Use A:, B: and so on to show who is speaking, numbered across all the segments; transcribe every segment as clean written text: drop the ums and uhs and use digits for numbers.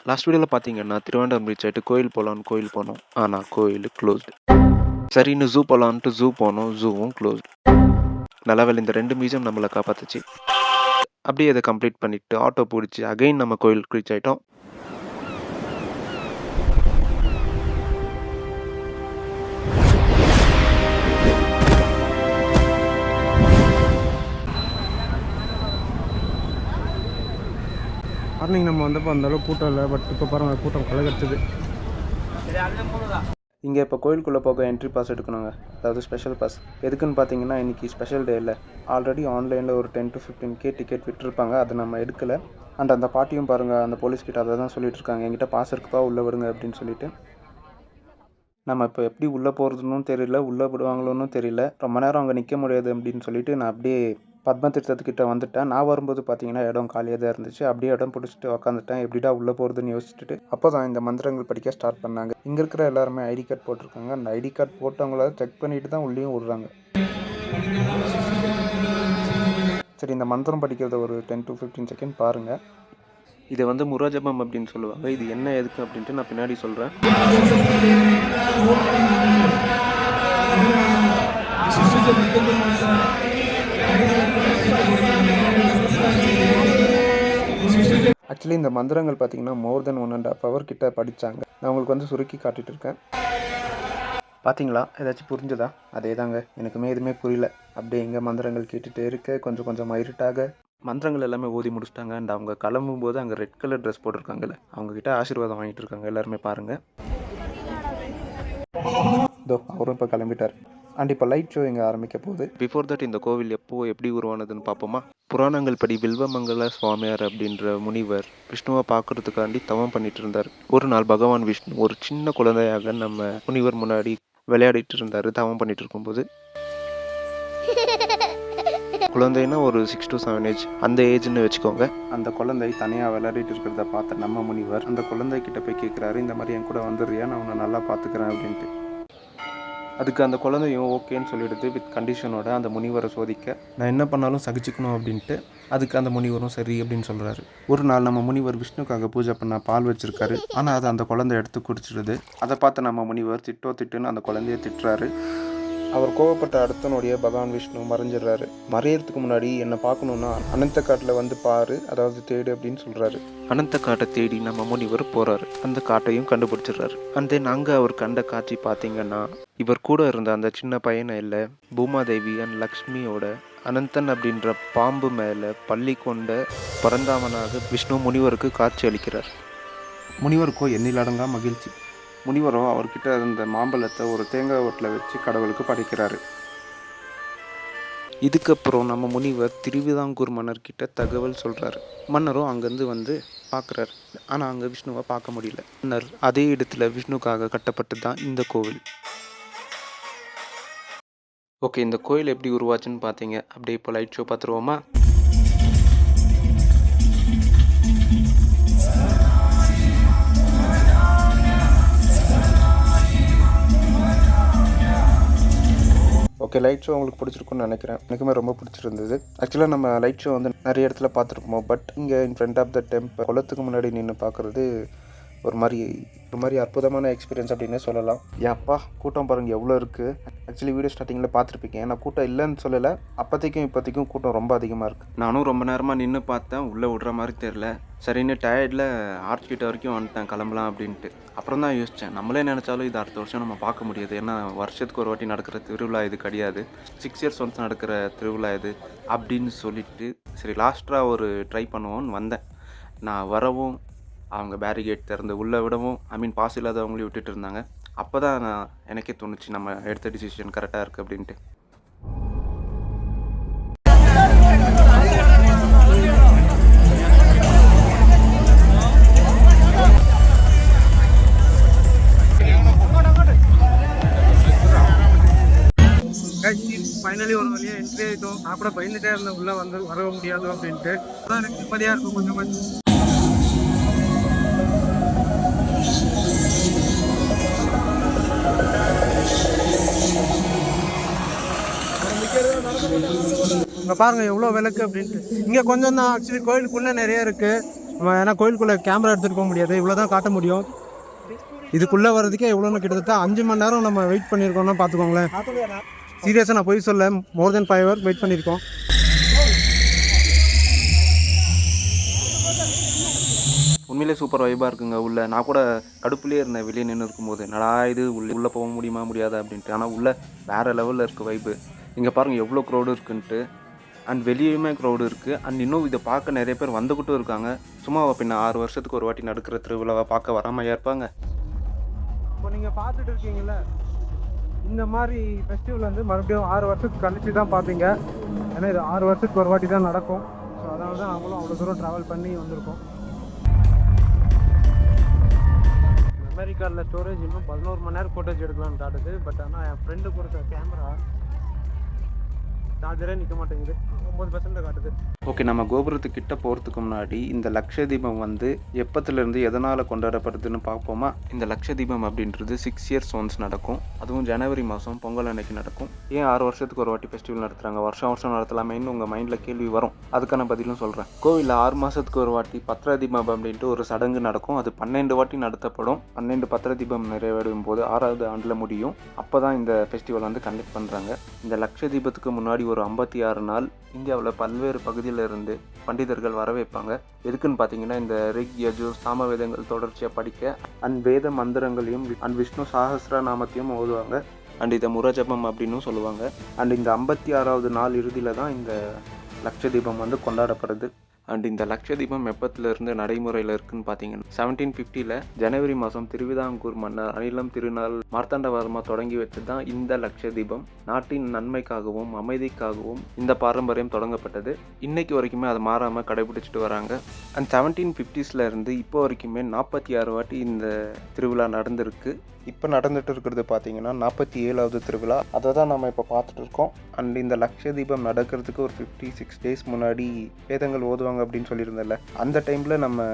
A: Last வீடியோவில் பார்த்தீங்கன்னா Thiruvananthapuram reach ஆகிட்டு கோயில் போகலான்னு கோயில் போனோம். ஆனால் கோயில் க்ளோஸ்டு. சரின்னு ஜூ போகலான்ட்டு ஜூ போனோம், ஜூவும் க்ளோஸ்டு. நல்லவேளை இந்த 2 மியூசியம் நம்மளை காப்பாத்துச்சு. அப்படியே அதை கம்ப்ளீட் பண்ணிட்டு ஆட்டோ பிடிச்சி அகைன் நம்ம கோயிலுக்கு ரீச் ஆகிட்டோம்.
B: மார்னிங் நம்ம வந்தப்போ அந்தளவு கூட்டம் இல்லை, பட் இப்போ பாருங்கள் கூட்டம் களை கட்டுது.
A: இங்கே இப்போ கோயிலுக்குள்ளே போக என்ட்ரி பாஸ் எடுக்கணுங்க, அதாவது ஸ்பெஷல் பாஸ். எதுக்குன்னு பார்த்தீங்கன்னா இன்றைக்கி ஸ்பெஷல் டே இல்லை. ஆல்ரெடி ஆன்லைனில் ஒரு 10 to 15K டிக்கெட் விட்டுருப்பாங்க, அதை நம்ம எடுக்கலை. அண்ட் அந்த பாட்டியும் பாருங்கள், அந்த போலீஸ்கிட்ட அதை தான் சொல்லிட்டு இருக்காங்க, என்கிட்ட பாஸ் இருக்குப்பா உள்ளே விடுங்க அப்படின்னு சொல்லிட்டு. நம்ம இப்போ எப்படி உள்ளே போகிறதுன்னு தெரியல, உள்ளே விடுவாங்களோன்னு தெரியல. ரொம்ப நேரம் அங்கே நிற்க முடியாது அப்படின்னு சொல்லிட்டு நான் அப்படியே பத்மதீர்த்தத்துக்கிட்ட வந்துட்டேன். நான் வரும்போது பார்த்தீங்கன்னா இடம் காலியாக தான் இருந்துச்சு. அப்படியே இடம் பிடிச்சிட்டு உக்காந்துட்டேன். எப்படிடா உள்ளே போகிறதுன்னு யோசிச்சுட்டு அப்போ தான் இந்த மந்திரங்கள் படிக்க ஸ்டார்ட் பண்ணாங்க. இங்கே இருக்கிற எல்லாருமே ஐடி கார்டு போட்டிருக்காங்க. அந்த ஐடி கார்டு போட்டவங்கள செக் பண்ணிட்டு தான் உள்ளேயும் விடுறாங்க. சரி, இந்த மந்திரம் படிக்கிறத ஒரு 10 to 15 செகண்ட் பாருங்கள். இதை வந்து முராஜபம் அப்படின்னு சொல்லுவாங்க. இது என்ன எதுக்கு அப்படின்ட்டு நான் பின்னாடி சொல்கிறேன். ஆக்சுவலி இந்த மந்திரங்கள் பார்த்தீங்கன்னா மோர் தென் 1.5 hour கிட்ட படித்தாங்க. நான் உங்களுக்கு வந்து சுருக்கி காட்டிகிட்டு இருக்கேன். பார்த்தீங்களா, ஏதாச்சும் புரிஞ்சுதா? அதே தாங்க, எனக்குமே எதுவுமே புரியல. அப்படியே எங்கே மந்திரங்கள் கேட்டுகிட்டே இருக்க கொஞ்சம் கொஞ்சம் இருட்டாக மந்திரங்கள் எல்லாமே ஓதி முடிச்சிட்டாங்க. அண்ட் அவங்க கிளம்பும் போது அங்கே ரெட் கலர் ட்ரெஸ் போட்டிருக்காங்கல்ல, அவங்கக்கிட்ட ஆசீர்வாதம் வாங்கிட்டு இருக்காங்க எல்லாருமே பாருங்கள். இதோ அவரும் இப்போ கிளம்பிட்டார். அண்ட் இப்போ லைட் ஷோ இங்கே ஆரம்பிக்க போகுது. பிஃபோர் தட் இந்த கோவில் எப்படி உருவானதுன்னு பார்ப்போமா? புராணங்கள் படி வில்வமங்கல சுவாமியார் அப்படின்ற முனிவர் விஷ்ணுவை பார்க்கறதுக்காண்டி தவம் பண்ணிட்டு இருந்தார். ஒரு நாள் பகவான் விஷ்ணு ஒரு சின்ன குழந்தையாக நம்ம முனிவர் முன்னாடி விளையாடிட்டு இருந்தார். தவம் பண்ணிட்டு இருக்கும்போது குழந்தைன்னா ஒரு 6 to 7 ஏஜ், அந்த ஏஜ்னு வச்சுக்கோங்க. அந்த குழந்தை தனியாக விளையாடிட்டு இருக்கிறத பார்த்த நம்ம முனிவர் அந்த குழந்தை கிட்ட போய் கேட்குறாரு, இந்த மாதிரி என் கூட வந்துடுறியா, நான் உன்னை நல்லா பார்த்துக்கிறேன் அப்படின்ட்டு. அதுக்கு அந்த குழந்தையும் ஓகேன்னு சொல்லிடுது, வித் கண்டிஷனோட அந்த முனிவரை சோதிக்க. நான் என்ன பண்ணாலும் சகிச்சுக்கணும் அப்படின்ட்டு. அதுக்கு அந்த முனிவரும் சரி அப்படின்னு சொல்கிறாரு. ஒரு நாள் நம்ம முனிவர் விஷ்ணுக்காக பூஜை பண்ண பால் வச்சிருக்காரு. ஆனால் அதை அந்த குழந்தை எடுத்து குடிச்சிடுது. அதை பார்த்து நம்ம முனிவர் திட்டுன்னு அந்த குழந்தைய திட்டுறாரு. அவர் கோவப்பட்ட அடுத்த நொடியே பகவான் விஷ்ணு மறைஞ்சிடுறாரு. மறையறதுக்கு முன்னாடி என்னை பார்க்கணுன்னா அனந்த காட்டில் வந்து பாரு, அதாவது தேடு அப்படின்னு சொல்கிறாரு. அனந்த காட்டை தேடி நம்ம முனிவர் போகிறாரு. அந்த காட்டையும் கண்டுபிடிச்சிடுறாரு. அண்ட் தென் அங்கே அவர் கண்ட காட்சி பார்த்தீங்கன்னா, இவர் கூட இருந்த அந்த சின்ன பையனை இல்லை, பூமாதேவி அண்ட் லக்ஷ்மியோட அனந்தன் அப்படின்ற பாம்பு மேலே பள்ளி கொண்ட பரந்தாமனாக விஷ்ணு முனிவருக்கு காட்சி அளிக்கிறார். முனிவருக்கோ எண்ணிலடங்கா மகிழ்ச்சி. முனிவரோ அவர்கிட்ட இருந்த மாம்பழத்தை ஒரு தேங்காய் ஓட்டில் வச்சு கடவுளுக்கு படைக்கிறாரு. இதுக்கப்புறம் நம்ம முனிவர் திருவிதாங்கூர் மன்னர்கிட்ட தகவல் சொல்கிறாரு. மன்னரும் அங்கேருந்து வந்து பார்க்குறாரு. ஆனால் அங்கே விஷ்ணுவை பார்க்க முடியல. மன்னர் அதே இடத்துல விஷ்ணுக்காக கட்டப்பட்டு தான் இந்த கோவில். ஓகே, இந்த கோயில் எப்படி உருவாச்சுன்னு பார்த்தீங்க. அப்படியே இப்போ லைட் ஷோ பார்த்துருவோமா? ஓகே, லைட் ஷோ உங்களுக்கு பிடிச்சிருக்குன்னு நினைக்கிறேன். எனக்குமே ரொம்ப பிடிச்சிருந்தது. ஆக்சுவலாக நம்ம லைட் ஷோ வந்து நிறைய இடத்துல பார்த்துருப்போம். பட் இங்கே in front of the temple குளத்துக்கு முன்னாடி நின்று பார்க்குறது ஒரு மாதிரி அற்புதமான எக்ஸ்பீரியன்ஸ் அப்படின்னு சொல்லலாம். ஏன்ப்பா கூட்டம் பாருங்கள் எவ்வளோ இருக்குது. ஆக்சுவலி வீடியோ ஸ்டார்டிங்கில் பார்த்துருப்பீங்க. ஏன்னா கூட்டம் இல்லைன்னு சொல்லலை, இப்போதைக்கும் கூட்டம் ரொம்ப அதிகமாக இருக்குது. நானும் ரொம்ப நேரமாக நின்று பார்த்தேன், உள்ளே விடுற மாதிரி தெரில. சரின்னு டயர்டில் ஆர்ச் கிட்ட வரைக்கும் வந்துட்டேன் கிளம்பலாம் அப்படின்ட்டு. அப்புறம் தான் யோசித்தேன், நம்மளே நினச்சாலும் இது அடுத்த வருஷம் நம்ம பார்க்க முடியாது. ஏன்னா வருஷத்துக்கு ஒரு வாட்டி நடக்கிற திருவிழா இது கிடையாது, 6 years ஒன்ஸ் நடக்கிற திருவிழா இது அப்படின்னு சொல்லிட்டு சரி லாஸ்ட்டாக ஒரு ட்ரை பண்ணுவோன்னு வந்தேன். நான் வரவும் அவங்க பேரிகேட் திறந்து உள்ளே விடவும் பாஸ் இல்லாதவங்களையும் விட்டுட்டு இருந்தாங்க. அப்போ தான் எனக்கே தோணுச்சு நம்ம எடுத்த டிசிஷன் கரெக்டாக இருக்குது அப்படின்ட்டு.
B: ஃபைனலி ஒரு வழியாக என்ட்ரி ஆகிட்டோம். நான் கூட பயந்துட்டே இருந்தேன் உள்ளே வர முடியாது அப்படின்ட்டு. அதான் எனக்கு நிம்மதியாக இருக்கும் கொஞ்சம். இங்கே பாருங்கள் எவ்வளோ விளக்கு அப்படின்ட்டு. இங்கே கொஞ்சம் தான் ஆக்சுவலி கோயிலுக்குள்ளே நிறைய இருக்குது. நம்ம ஏன்னா கோயிலுக்குள்ளே கேமரா எடுத்துகிட்டு போக முடியாது, இவ்வளோ தான் காட்ட முடியும். இதுக்குள்ளே வர்றதுக்கே எவ்வளோன்னு கிட்டத்தட்ட 5 மணி நேரம் நம்ம வெயிட் பண்ணியிருக்கோம்னா பார்த்துக்கோங்களேன். சீரியஸாக நான் போய் சொல்ல, மோர் தென் 5 hours வெயிட் பண்ணியிருக்கோம்.
A: உண்மையிலே சூப்பர் வைபாக இருக்குங்க உள்ள. நான் கூட கடுப்புலேயே இருந்தேன் வெளியே நின்று இருக்கும்போது, நடா இது உள்ளே போக முடியுமா முடியாதா அப்படின்ட்டு. ஆனால் உள்ளே வேறு லெவலில் இருக்குது வைப்பு. இங்கே பாருங்கள் எவ்வளோ க்ரௌடு இருக்குன்ட்டு. அண்ட் வெளியுமே க்ரௌடு இருக்குது. அண்ட் இன்னும் இதை பார்க்க நிறைய பேர் வந்துக்கிட்டும் இருக்காங்க. சும்மா பின்ன 6 வருஷத்துக்கு ஒரு வாட்டி நடக்கிற திருவிழாவை பார்க்க வராமையா இருப்பாங்க.
B: இப்போ நீங்கள் பார்த்துட்டு இருக்கீங்கள, இந்த மாதிரி ஃபெஸ்டிவல் வந்து மறுபடியும் 6 வருஷத்துக்கு கழிச்சு தான் பார்ப்பீங்க. ஏன்னா இது 6 வருஷத்துக்கு ஒரு வாட்டி தான் நடக்கும். ஸோ அதனால தான் நாங்களும் அவ்வளோ தூரம் ட்ராவல் பண்ணி வந்திருக்கோம். மெமரி கார்டில் ஸ்டோரேஜ் இன்னும் 11 மணி நேரம் ஃபோட்டோஸ் எடுக்கலாம்னு காட்டுது. பட் ஆனால் என் ஃப்ரெண்டு கொடுத்த கேமரா சார்ஜரே நிற்க மாட்டேங்குது, 9% காட்டுது.
A: ஓகே, நம்ம கோபுரத்துக்கிட்ட போகிறதுக்கு முன்னாடி இந்த லக்ஷதீபம் வந்து எப்பத்துலேருந்து எதனால் கொண்டாடப்படுதுன்னு பார்ப்போமா. இந்த லக்ஷதீபம் அப்படின்றது 6 years ஒன்ஸ் நடக்கும். அதுவும் ஜனவரி மாதம் பொங்கல் அன்னைக்கு நடக்கும். ஏன் 6 வருஷத்துக்கு ஒரு வாட்டி ஃபெஸ்டிவல் நடத்துகிறாங்க, வருஷம் வருஷம் நடத்தலாமேன்னு உங்கள் மைண்டில் கேள்வி வரும். அதுக்கான பதிலும் சொல்கிறேன். கோவிலில் 6 மாதத்துக்கு ஒரு வாட்டி பத்திர தீபம் அப்படின்ட்டு ஒரு சடங்கு நடக்கும். அது 12 வாட்டி நடத்தப்படும். 12 பத்திர தீபம் நிறைவடையும் போது 6வது ஆண்டில் முடியும். அப்போ தான் இந்த ஃபெஸ்டிவல் வந்து கண்டக்ட் பண்ணுறாங்க. இந்த லக்ஷதீபத்துக்கு முன்னாடி ஒரு 56 நாள் இந்தியாவில் பல்வேறு பகுதியில் இருந்து பண்டிதர்கள் வர வைப்பாங்க. எதுக்குன்னு பார்த்தீங்கன்னா, இந்த ரிக் யஜுர் சாம வேதங்கள் தொடர்ச்சியாக படிக்க அண்ட் வேத மந்திரங்களையும் அண்ட் விஷ்ணு சாகஸ்ர நாமத்தையும் ஓதுவாங்க. அண்ட் இதை முரஜபம் அப்படின்னு சொல்லுவாங்க. அண்ட் இந்த 56வது நாள் இறுதியில் தான் இந்த லக்ஷதீபம் வந்து கொண்டாடப்படுது. அண்ட் இந்த லக்ஷதீபம் எப்பத்திலிருந்து நடைமுறையில் இருக்குன்னு பார்த்தீங்கன்னா, 1750 ஜனவரி மாதம் திருவிதாங்கூர் மன்னர் அனிலம் திருநாள் மார்த்தாண்டவர்மா தொடங்கி வச்சு தான் இந்த லக்ஷதீபம். நாட்டின் நன்மைக்காகவும் அமைதிக்காகவும் இந்த பாரம்பரியம் தொடங்கப்பட்டது. இன்னைக்கு வரைக்குமே அதை மாறாமல் கடைபிடிச்சிட்டு வராங்க. அண்ட் 1750s இருந்து இப்போ வரைக்குமே 46 வாட்டி இந்த திருவிழா நடந்திருக்கு. இப்போ நடந்துட்டு இருக்கிறது பார்த்தீங்கன்னா 47வது திருவிழா. அதை தான் நம்ம இப்போ பார்த்துட்டு இருக்கோம். அண்ட் இந்த லக்ஷதீபம் நடக்கிறதுக்கு ஒரு 56 days முன்னாடி வேதங்கள் ஓதுவாங்க அப்படின்னு சொல்லியிருந்தேன்ல, அந்த டைமில் நம்ம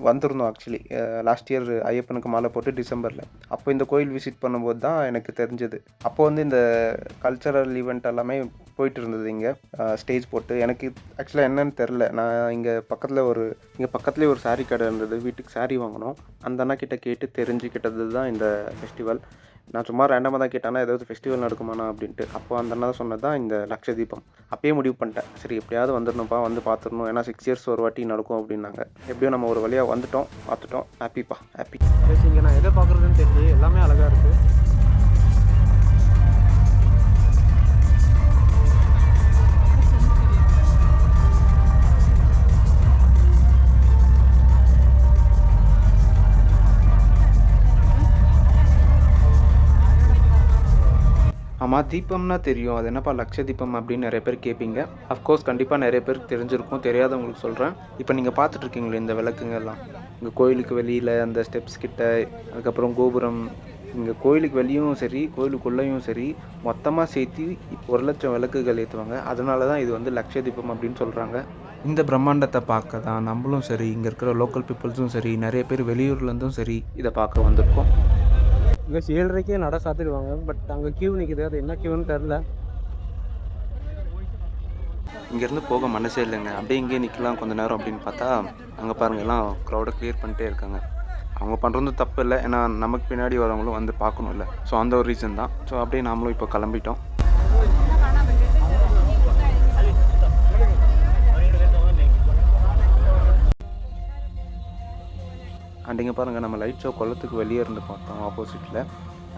A: வந்திருந்தோம். ஆக்சுவலி லாஸ்ட் இயர் ஐயப்பனுக்கு மாலை போட்டு டிசம்பரில். அப்போ இந்த கோயில் விசிட் பண்ணும்போது தான் எனக்கு தெரிஞ்சது. அப்போ வந்து இந்த கல்ச்சரல் ஈவெண்ட் எல்லாமே போயிட்டு இருந்தது. இங்கே ஸ்டேஜ் போட்டு எனக்கு ஆக்சுவலாக என்னன்னு தெரில. நான் இங்கே பக்கத்துலேயே ஒரு சாரீ கடை இருந்தது. வீட்டுக்கு சாரீ வாங்கினோம். அந்த அண்ணா கிட்ட கேட்டு தெரிஞ்சுக்கிட்டது தான் இந்த ஃபெஸ்டிவல். நான் சும்மா ரேண்டமாக தான் கேட்டானா ஏதாவது ஃபெஸ்டிவல் நடக்குமாண்ணா அப்படின்ட்டு. அப்போ அந்த அண்ணா தான் சொன்னது தான் இந்த லக்ஷதீபம். அப்பயே முடிவு பண்ணிட்டேன், சரி எப்படியாவது வந்துடணும்ப்பா, வந்து பார்த்துடணும். ஏன்னா 6 years ஒரு வாட்டி நடக்கும் அப்படின்னாங்க. எப்படியும் நம்ம ஒரு வழியாக வந்துட்டோம், பார்த்துட்டோம். ஹாப்பிப்பா, ஹாப்பி.
B: இங்கே நான் எதை பார்க்குறதுன்னு தெரியல, எல்லாமே அழகாக இருக்குது.
A: ஆமாம், தீபம்னா தெரியும். அது என்னப்பா லக்ஷதீபம் அப்படின்னு நிறைய பேர் கேட்பீங்க. அஃப்கோர்ஸ் கண்டிப்பாக நிறைய பேருக்கு தெரிஞ்சிருக்கும். தெரியாதவங்களுக்கு சொல்கிறேன். இப்போ நீங்கள் பார்த்துட்ருக்கீங்களே இந்த விளக்குங்க எல்லாம், இங்கே கோயிலுக்கு வெளியில் அந்த ஸ்டெப்ஸ் கிட்ட, அதுக்கப்புறம் கோபுரம், இங்கே கோயிலுக்கு வெளியும் சரி கோயிலுக்குள்ளேயும் சரி மொத்தமாக சேர்த்து 1,00,000 விளக்குகள் ஏற்றுவாங்க. அதனால தான் இது வந்து லக்ஷதீபம் அப்படின்னு சொல்கிறாங்க. இந்த பிரம்மாண்டத்தை பார்க்க தான் நம்மளும் சரி, இங்கே இருக்கிற லோக்கல் பீப்புள்ஸும் சரி, நிறைய பேர் வெளியூர்லேருந்தும் சரி இதை பார்க்க வந்திருக்கோம்.
B: இங்கே 7:30க்கே நட சாத்திடுவாங்க. பட் அங்கே கியூ நிற்கிது, அது என்ன கியூன்னு தெரில.
A: இங்கேருந்து போக மனசே இல்லைங்க. அப்படியே இங்கே நிற்கலாம் கொஞ்ச நேரம் அப்படின்னு பார்த்தா, அங்கே பாருங்கள் எல்லாம் க்ரௌடை கிளியர் பண்ணிட்டே இருக்காங்க. அவங்க பண்ணுறது தப்பு இல்லை, ஏன்னா நமக்கு பின்னாடி வரவங்களும் வந்து பார்க்கணும்ல. ஸோ அந்த ஒரு ரீசன் தான். ஸோ அப்படியே நாமளும் இப்போ கிளம்பிட்டோம். அண்ட் இங்கே பாருங்கள், நம்ம லைட் ஷோ குளத்துக்கு வெளியே இருந்து பார்த்தோம் ஆப்போசிட்டில்.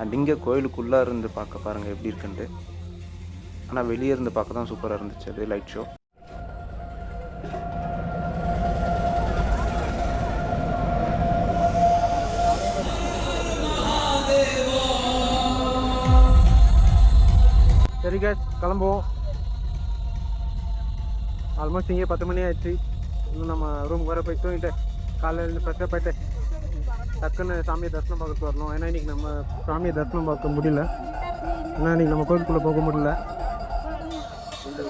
A: அண்ட் இங்கே கோயிலுக்குள்ளே இருந்து பார்க்க பாருங்கள் எப்படி இருக்குன்ட்டு. ஆனால் வெளியே இருந்து பார்க்க தான் சூப்பராக இருந்துச்சு அது லைட் ஷோ.
B: சரி கேஸ், கிளம்புவோம். ஆல்மோஸ்ட் இங்கே 10 மணி ஆயிடுச்சு. இன்னும் நம்ம ரூம் வர போய் தூங்கிட்டு காலையில் ஃப்ரெஷ்ஷாக போயிட்டு டக்குன்னு சாமியை தரிசனம் பார்க்க வரணும். ஏன்னா இன்றைக்கி நம்ம சாமியை தரிசனம் பார்க்க முடியல. ஏன்னா இன்றைக்கி நம்ம கோயிலுக்குள்ளே போக முடியல.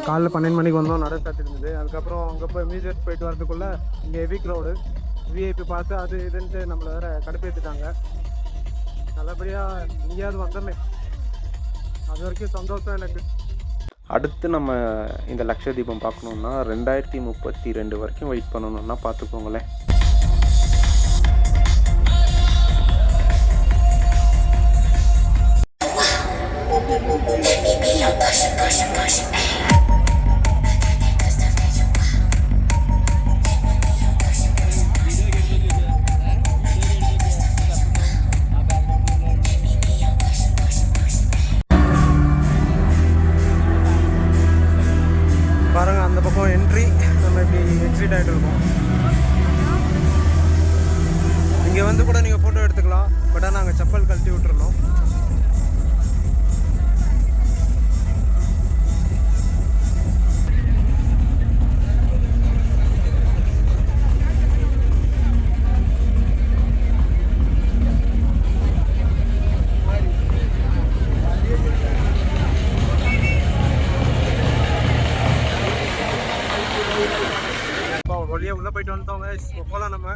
B: காலைல 12 மணிக்கு வந்தோம், நட ஸ்டார்ட் இருந்தது. அதுக்கப்புறம் அங்கே போய் மியூசியம் போயிட்டு வரதுக்குள்ளே இங்கே ஹெவி க்ரௌடு, விஐபி பார்த்து அது இதுன்ட்டு நம்மளை வேறு கடுப்பேற்றிட்டாங்க. நல்லபடியாக எங்கேயாவது வந்தோமே, அது வரைக்கும் சந்தோஷம் எனக்கு.
A: அடுத்து நம்ம இந்த லக்ஷதீபம் பார்க்கணுன்னா 2032 வரைக்கும் வெயிட் பண்ணணுன்னா பார்த்துக்கோங்களேன்.
B: பாருங்க அந்த பக்கம் என்ட்ரி, நம்ம இப்படி எக்ஸிட் ஆகிட்டு இருக்கோம். இங்கே வந்து கூட நீங்கள் ஃபோட்டோ எடுத்துக்கலாம், பட் ஆனால் நாங்கள் செப்பல் கழட்டி விட்டுருந்தோம். வழியாக உள்ளே போயிட்டு வந்துட்டோங்க. இப்போ போகலாம் நம்ம.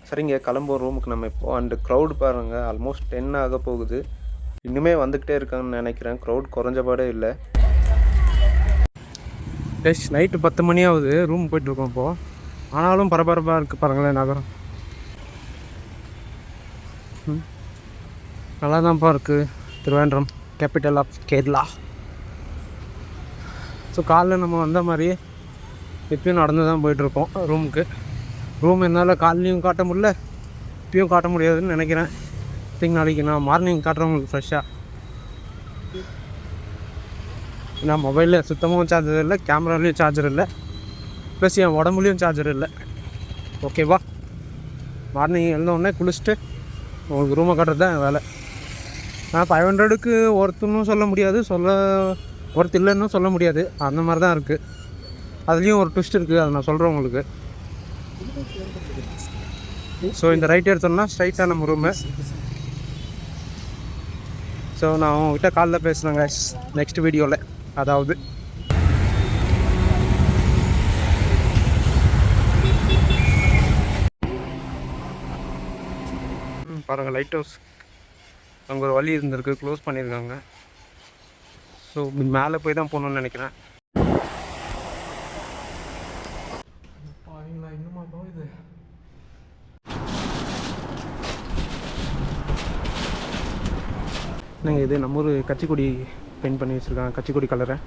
A: சரிங்க, கிளம்புவோம் ரூமுக்கு நம்ம இப்போ. அண்டு க்ரௌட் பாருங்கள், ஆல்மோஸ்ட் 10 ஆக போகுது. இன்னுமே வந்துக்கிட்டே இருக்காங்கன்னு நினைக்கிறேன். க்ரௌட் குறைஞ்சபாடே இல்லை.
B: நைட்டு 10 மணி ஆகுது, ரூம் போயிட்டுருக்கோம் இப்போது. ஆனாலும் பரபரப்பாக இருக்குது பாருங்களேன் நகரம். நல்லா தான்ப்பா இருக்குது Trivandrum, capital of Kerala. So காலைல நம்ம வந்த மாதிரியே இப்பயும் நடந்து தான் போயிட்டுருக்கோம் ரூமுக்கு. ரூம் என்னால் காலையும் காட்ட முடியல, இப்பயும் காட்ட முடியாதுன்னு நினைக்கிறேன். நாளைக்கு நான் மார்னிங் காட்டுறேன் உங்களுக்கு ஃப்ரெஷ்ஷாக. ஏன்னா மொபைலில் சுத்தமாகவும் சார்ஜர் இல்லை, கேமராலேயும் சார்ஜர் இல்லை, ப்ளஸ் என் உடம்புலையும் சார்ஜர் இல்லை. ஓகேவா? மார்னிங் எழுந்தோடனே குளிச்சுட்டு உங்களுக்கு ரூமை காட்டுறது தான் வேலை. நான் 500க்கு ஒருத்தனும் சொல்ல முடியாது, ஒருத்தர் இல்லைன்னு சொல்ல முடியாது. அந்த மாதிரி தான் இருக்குது. அதுலேயும் ஒரு ட்விஸ்ட் இருக்குது, அதை நான் சொல்கிறேன் உங்களுக்கு. ஸோ இந்த ரைட் எடுத்தோம்னா ஸ்ட்ரைட்டாக நம்ம ரூமு. ஸோ நான் உங்ககிட்ட காலைல பேசுகிறேங்க நெக்ஸ்ட் வீடியோவில். அதாவது பாருங்கள், லைட் ஹவுஸ் அங்கே ஒரு வழி இருந்திருக்கு, க்ளோஸ் பண்ணியிருக்காங்க. ஸோ மேலே போய் தான் போகணுன்னு நினைக்கிறேன். இன்னுமா போகுது? என்னங்க இது? நம்ம ஒரு கட்சிக்கொடி பெயிண்ட் பண்ணி வச்சுருக்காங்க, கட்சிக்கொடி கலரை.